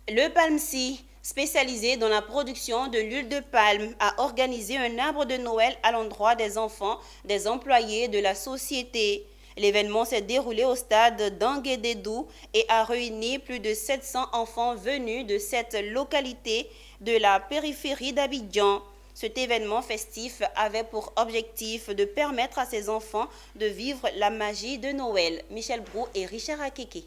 Le Palmsi, spécialisé dans la production de l'huile de palme, a organisé un arbre de Noël à l'endroit des enfants, des employés de la société. L'événement s'est déroulé au stade d'Anguédédou et a réuni plus de 700 enfants venus de cette localité de la périphérie d'Abidjan. Cet événement festif avait pour objectif de permettre à ces enfants de vivre la magie de Noël. Michel Brou et Richard Akeke.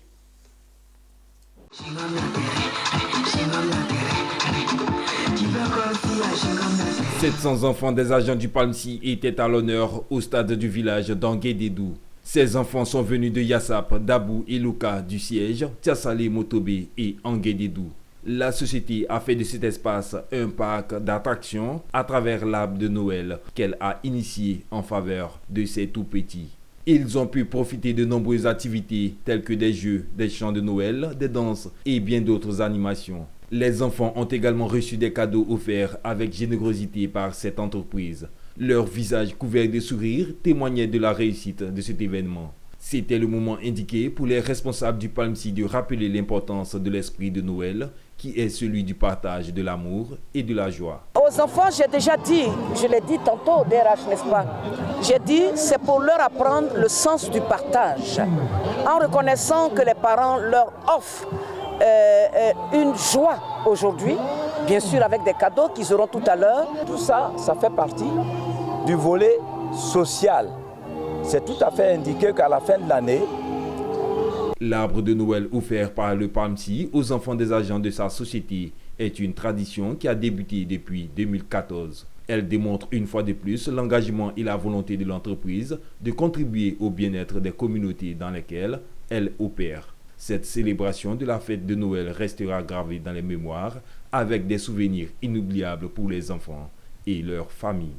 700 enfants des agents du Palmsi étaient à l'honneur au stade du village d'Anguédédou. Ces enfants sont venus de Yassap, Dabou et Luka du siège, Tiassale, Motobé et Anguédédou. La société a fait de cet espace un parc d'attractions à travers l'arbre de Noël qu'elle a initié en faveur de ces tout-petits. Ils ont pu profiter de nombreuses activités telles que des jeux, des chants de Noël, des danses et bien d'autres animations. Les enfants ont également reçu des cadeaux offerts avec générosité par cette entreprise. Leurs visages couverts de sourires témoignaient de la réussite de cet événement. C'était le moment indiqué pour les responsables du Palmsi de rappeler l'importance de l'esprit de Noël, qui est celui du partage de l'amour et de la joie. Aux enfants, j'ai déjà dit, je l'ai dit tantôt au DRH, n'est-ce pas? J'ai dit, c'est pour leur apprendre le sens du partage, en reconnaissant que les parents leur offrent une joie aujourd'hui, bien sûr avec des cadeaux qu'ils auront tout à l'heure. Tout ça, ça fait partie du volet social. C'est tout à fait indiqué qu'à la fin de l'année, l'arbre de Noël offert par le Palmsi aux enfants des agents de sa société est une tradition qui a débuté depuis 2014. Elle démontre une fois de plus l'engagement et la volonté de l'entreprise de contribuer au bien-être des communautés dans lesquelles elle opère. Cette célébration de la fête de Noël restera gravée dans les mémoires avec des souvenirs inoubliables pour les enfants et leurs familles.